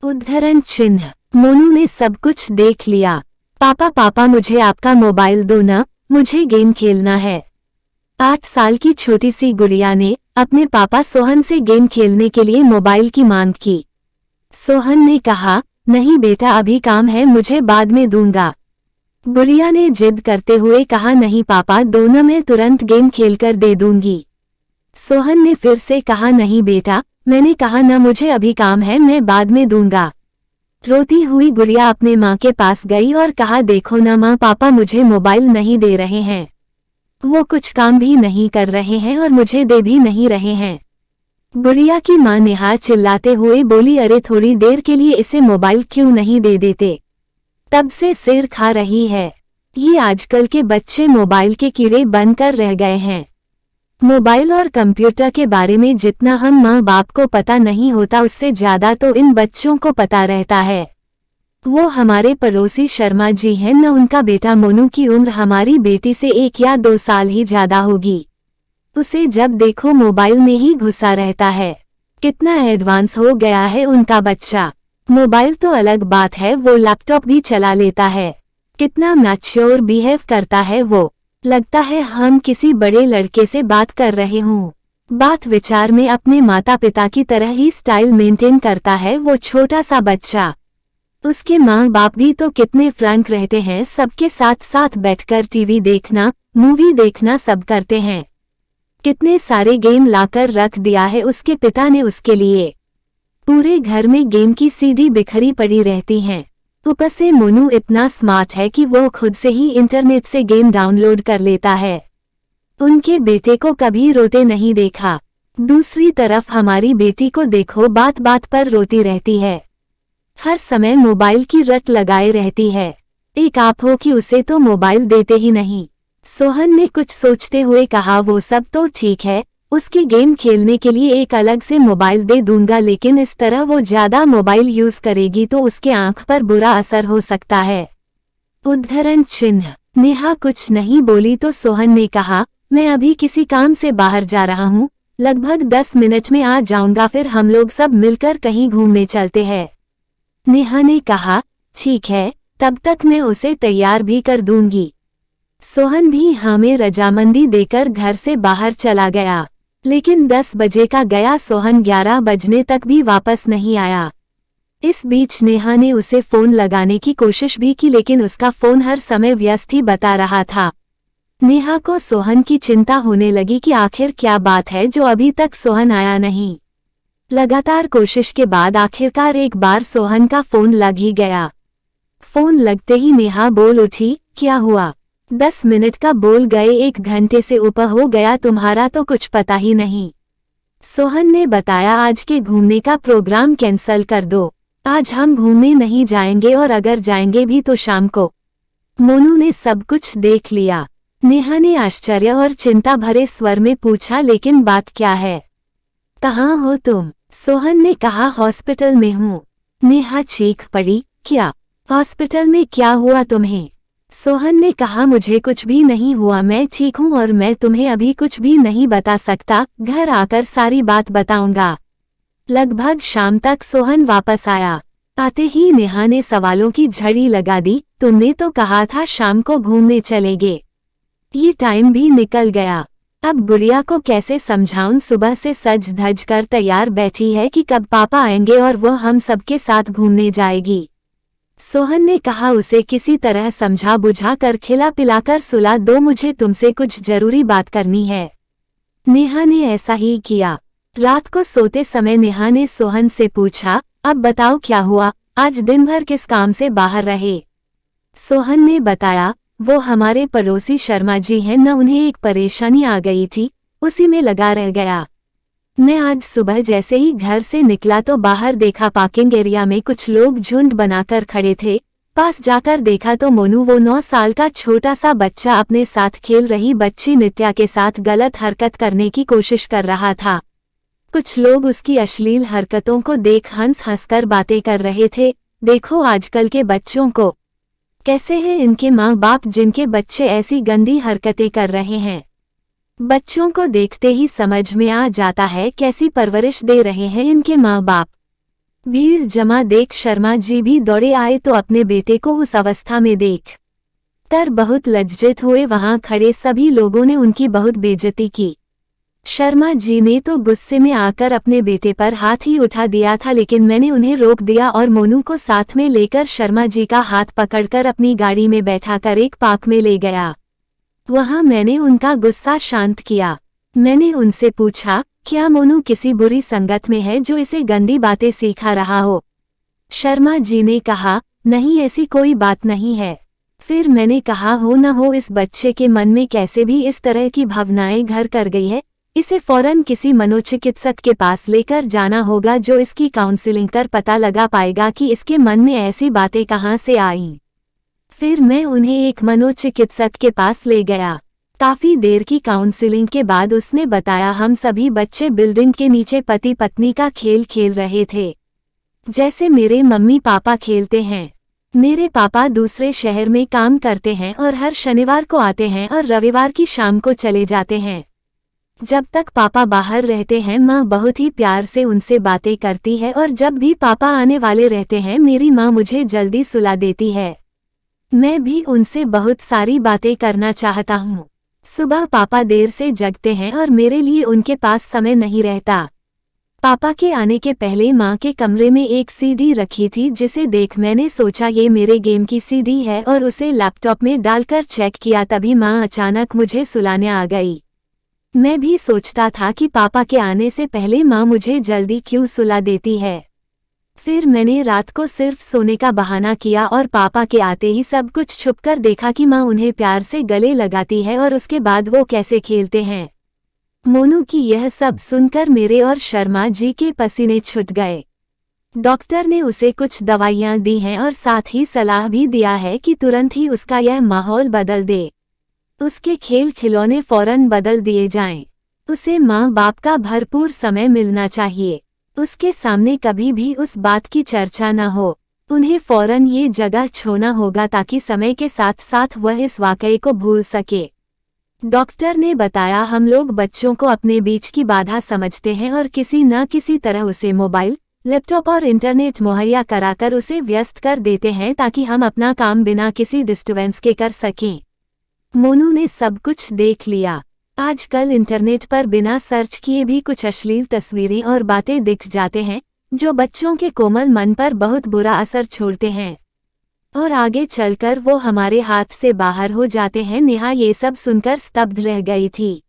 उद्धरण चिन्ह। मोनू ने सब कुछ देख लिया। पापा पापा मुझे आपका मोबाइल दो ना, मुझे गेम खेलना है। 8 साल की छोटी सी गुड़िया ने अपने पापा सोहन से गेम खेलने के लिए मोबाइल की मांग की। सोहन ने कहा, नहीं बेटा अभी काम है, मुझे बाद में दूंगा। गुड़िया ने जिद करते हुए कहा, नहीं पापा दो ना, मैं तुरंत गेम खेलकर दे दूंगी। सोहन ने फिर से कहा, नहीं बेटा मैंने कहा ना, मुझे अभी काम है, मैं बाद में दूंगा। रोती हुई गुड़िया अपने माँ के पास गई और कहा, देखो ना माँ, पापा मुझे मोबाइल नहीं दे रहे हैं, वो कुछ काम भी नहीं कर रहे हैं और मुझे दे भी नहीं रहे हैं। गुड़िया की माँ नेहा चिल्लाते हुए बोली, अरे थोड़ी देर के लिए इसे मोबाइल क्यों नहीं दे देते, तब से सिर खा रही है। ये आजकल के बच्चे मोबाइल के कीड़े बनकर रह गए हैं। मोबाइल और कंप्यूटर के बारे में जितना हम माँ बाप को पता नहीं होता, उससे ज्यादा तो इन बच्चों को पता रहता है। वो हमारे पड़ोसी शर्मा जी हैं न, उनका बेटा मोनू की उम्र हमारी बेटी से 1 या 2 साल ही ज्यादा होगी। उसे जब देखो मोबाइल में ही घुसा रहता है। कितना एडवांस हो गया है उनका बच्चा। मोबाइल तो अलग बात है, वो लैपटॉप भी चला लेता है। कितना मैच्योर बिहेव करता है वो, लगता है हम किसी बड़े लड़के से बात कर रहे हूँ। बात विचार में अपने माता पिता की तरह ही स्टाइल मेंटेन करता है वो छोटा सा बच्चा। उसके माँ बाप भी तो कितने फ्रैंक रहते हैं, सबके साथ साथ बैठकर टीवी देखना, मूवी देखना सब करते हैं। कितने सारे गेम लाकर रख दिया है उसके पिता ने उसके लिए। पूरे घर में गेम की सीडी बिखरी पड़ी रहती हैं। ऊपर से मोनू इतना स्मार्ट है कि वो खुद से ही इंटरनेट से गेम डाउनलोड कर लेता है। उनके बेटे को कभी रोते नहीं देखा। दूसरी तरफ हमारी बेटी को देखो, बात बात पर रोती रहती है, हर समय मोबाइल की रट लगाए रहती है। एक आप हो कि उसे तो मोबाइल देते ही नहीं। सोहन ने कुछ सोचते हुए कहा, वो सब तो ठीक है, उसकी गेम खेलने के लिए एक अलग से मोबाइल दे दूंगा, लेकिन इस तरह वो ज्यादा मोबाइल यूज करेगी तो उसके आंख पर बुरा असर हो सकता है। उद्धरण चिन्ह। नेहा कुछ नहीं बोली तो सोहन ने कहा, मैं अभी किसी काम से बाहर जा रहा हूँ, लगभग 10 मिनट में आ जाऊंगा, फिर हम लोग सब मिलकर कहीं घूमने चलते हैं। नेहा ने कहा, ठीक है, तब तक मैं उसे तैयार भी कर दूंगी। सोहन भी हाँ में रजामंदी देकर घर से बाहर चला गया, लेकिन 10 बजे का गया सोहन 11 बजने तक भी वापस नहीं आया। इस बीच नेहा ने उसे फोन लगाने की कोशिश भी की, लेकिन उसका फोन हर समय व्यस्त ही बता रहा था। नेहा को सोहन की चिंता होने लगी कि आखिर क्या बात है जो अभी तक सोहन आया नहीं। लगातार कोशिश के बाद आखिरकार एक बार सोहन का फोन लग ही गया। फोन लगते ही नेहा बोल उठी, क्या हुआ? 10 मिनट का बोल गए, 1 घंटे से ऊपर हो गया, तुम्हारा तो कुछ पता ही नहीं। सोहन ने बताया, आज के घूमने का प्रोग्राम कैंसल कर दो, आज हम घूमने नहीं जाएंगे, और अगर जाएंगे भी तो शाम को। मोनू ने सब कुछ देख लिया। नेहा ने आश्चर्य और चिंता भरे स्वर में पूछा, लेकिन बात क्या है? कहाँ हो तुम? सोहन ने कहा, हॉस्पिटल में हूँ। नेहा चीख पड़ी, क्या हॉस्पिटल में? क्या हुआ तुम्हें? सोहन ने कहा, मुझे कुछ भी नहीं हुआ, मैं ठीक हूँ और मैं तुम्हें अभी कुछ भी नहीं बता सकता, घर आकर सारी बात बताऊंगा। लगभग शाम तक सोहन वापस आया। आते ही नेहा ने सवालों की झड़ी लगा दी, तुमने तो कहा था शाम को घूमने चलेंगे, ये टाइम भी निकल गया। अब गुड़िया को कैसे समझाऊं, सुबह से सज धज कर तैयार बैठी है कि कब पापा आएंगे और वो हम सबके साथ घूमने जाएगी। सोहन ने कहा, उसे किसी तरह समझा बुझा कर खिला पिलाकर सुला दो, मुझे तुमसे कुछ जरूरी बात करनी है। नेहा ने ऐसा ही किया। रात को सोते समय नेहा ने सोहन से पूछा, अब बताओ क्या हुआ, आज दिन भर किस काम से बाहर रहे? सोहन ने बताया, वो हमारे पड़ोसी शर्मा जी हैं न, उन्हें एक परेशानी आ गई थी, उसी में लगा रह गया। मैं आज सुबह जैसे ही घर से निकला तो बाहर देखा पार्किंग एरिया में कुछ लोग झुंड बनाकर खड़े थे। पास जाकर देखा तो मोनू, वो 9 साल का छोटा सा बच्चा, अपने साथ खेल रही बच्ची नित्या के साथ गलत हरकत करने की कोशिश कर रहा था। कुछ लोग उसकी अश्लील हरकतों को देख हंस हंसकर बातें कर रहे थे। देखो आजकल के बच्चों को, कैसे हैं इनके माँ बाप जिनके बच्चे ऐसी गंदी हरकतें कर रहे हैं। बच्चों को देखते ही समझ में आ जाता है कैसी परवरिश दे रहे हैं इनके माँ बाप। भीड़ जमा देख शर्मा जी भी दौड़े आए तो अपने बेटे को उस अवस्था में देख कर बहुत लज्जित हुए। वहां खड़े सभी लोगों ने उनकी बहुत बेइज्जती की। शर्मा जी ने तो गुस्से में आकर अपने बेटे पर हाथ ही उठा दिया था, लेकिन मैंने उन्हें रोक दिया और मोनू को साथ में लेकर शर्मा जी का हाथ पकड़कर अपनी गाड़ी में बैठाकर एक पार्क में ले गया। वहां मैंने उनका गुस्सा शांत किया। मैंने उनसे पूछा, क्या मोनू किसी बुरी संगत में है जो इसे गंदी बातें सिखा रहा हो? शर्मा जी ने कहा, नहीं ऐसी कोई बात नहीं है। फिर मैंने कहा, हो न हो इस बच्चे के मन में कैसे भी इस तरह की भावनाएं घर कर गई है, इसे फौरन किसी मनोचिकित्सक के पास लेकर जाना होगा जो इसकी काउंसलिंग कर पता लगा पाएगा कि इसके मन में ऐसी बातें कहाँ से आईं। फिर मैं उन्हें एक मनोचिकित्सक के पास ले गया। काफी देर की काउंसलिंग के बाद उसने बताया, हम सभी बच्चे बिल्डिंग के नीचे पति पत्नी का खेल खेल रहे थे, जैसे मेरे मम्मी पापा खेलते हैं। मेरे पापा दूसरे शहर में काम करते हैं और हर शनिवार को आते हैं और रविवार की शाम को चले जाते हैं। जब तक पापा बाहर रहते हैं माँ बहुत ही प्यार से उनसे बातें करती है और जब भी पापा आने वाले रहते हैं मेरी माँ मुझे जल्दी सुला देती है। मैं भी उनसे बहुत सारी बातें करना चाहता हूँ। सुबह पापा देर से जगते हैं और मेरे लिए उनके पास समय नहीं रहता। पापा के आने के पहले माँ के कमरे में एक सीडी रखी थी जिसे देख मैंने सोचा ये मेरे गेम की सीडी है और उसे लैपटॉप में डालकर चेक किया, तभी माँ अचानक मुझे सुलाने आ गई। मैं भी सोचता था कि पापा के आने से पहले माँ मुझे जल्दी क्यों सुला देती है। फिर मैंने रात को सिर्फ सोने का बहाना किया और पापा के आते ही सब कुछ छुपकर देखा कि माँ उन्हें प्यार से गले लगाती है और उसके बाद वो कैसे खेलते हैं। मोनू की यह सब सुनकर मेरे और शर्मा जी के पसीने छूट गए। डॉक्टर ने उसे कुछ दवाइयाँ दी हैं और साथ ही सलाह भी दिया है कि तुरंत ही उसका यह माहौल बदल दे, उसके खेल खिलौने फौरन बदल दिए जाएं। उसे माँ बाप का भरपूर समय मिलना चाहिए। उसके सामने कभी भी उस बात की चर्चा न हो। उन्हें फौरन ये जगह छोड़ना होगा ताकि समय के साथ साथ वह इस वाकये को भूल सके। डॉक्टर ने बताया, हम लोग बच्चों को अपने बीच की बाधा समझते हैं और किसी न किसी तरह उसे मोबाइल, लैपटॉप और इंटरनेट मुहैया कराकर उसे व्यस्त कर देते हैं ताकि हम अपना काम बिना किसी डिस्टर्बेंस के कर सकें। मोनू ने सब कुछ देख लिया। आजकल इंटरनेट पर बिना सर्च किए भी कुछ अश्लील तस्वीरें और बातें दिख जाते हैं जो बच्चों के कोमल मन पर बहुत बुरा असर छोड़ते हैं और आगे चलकर वो हमारे हाथ से बाहर हो जाते हैं। नेहा ये सब सुनकर स्तब्ध रह गई थी।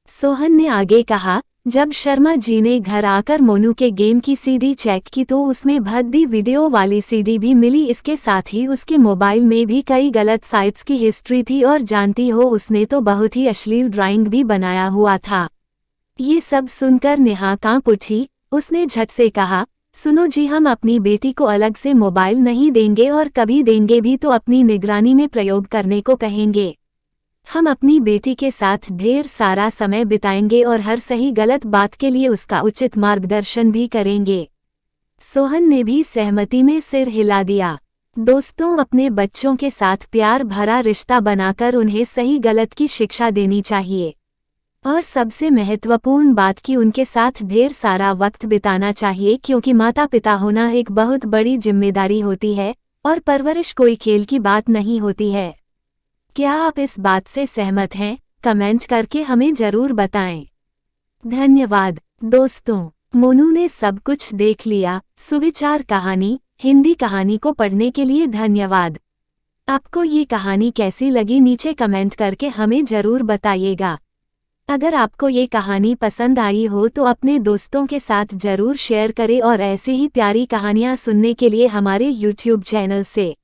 सोहन ने आगे कहा, जब शर्मा जी ने घर आकर मोनू के गेम की सीडी चेक की तो उसमें भद्दी वीडियो वाली सीडी भी मिली। इसके साथ ही उसके मोबाइल में भी कई गलत साइट्स की हिस्ट्री थी और जानती हो उसने तो बहुत ही अश्लील ड्राइंग भी बनाया हुआ था। ये सब सुनकर नेहा कांप उठी। उसने झट से कहा, सुनो जी, हम अपनी बेटी को अलग से मोबाइल नहीं देंगे और कभी देंगे भी तो अपनी निगरानी में प्रयोग करने को कहेंगे। हम अपनी बेटी के साथ ढेर सारा समय बिताएंगे और हर सही गलत बात के लिए उसका उचित मार्गदर्शन भी करेंगे। सोहन ने भी सहमति में सिर हिला दिया। दोस्तों, अपने बच्चों के साथ प्यार भरा रिश्ता बनाकर उन्हें सही गलत की शिक्षा देनी चाहिए और सबसे महत्वपूर्ण बात कि उनके साथ ढेर सारा वक्त बिताना चाहिए, क्योंकि माता पिता होना एक बहुत बड़ी जिम्मेदारी होती है और परवरिश कोई खेल की बात नहीं होती है। क्या आप इस बात से सहमत हैं? कमेंट करके हमें जरूर बताएं। धन्यवाद दोस्तों, मोनू ने सब कुछ देख लिया। सुविचार कहानी हिंदी कहानी को पढ़ने के लिए धन्यवाद। आपको ये कहानी कैसी लगी नीचे कमेंट करके हमें जरूर बताइएगा। अगर आपको ये कहानी पसंद आई हो तो अपने दोस्तों के साथ जरूर शेयर करें और ऐसे ही प्यारी कहानियाँ सुनने के लिए हमारे YouTube चैनल से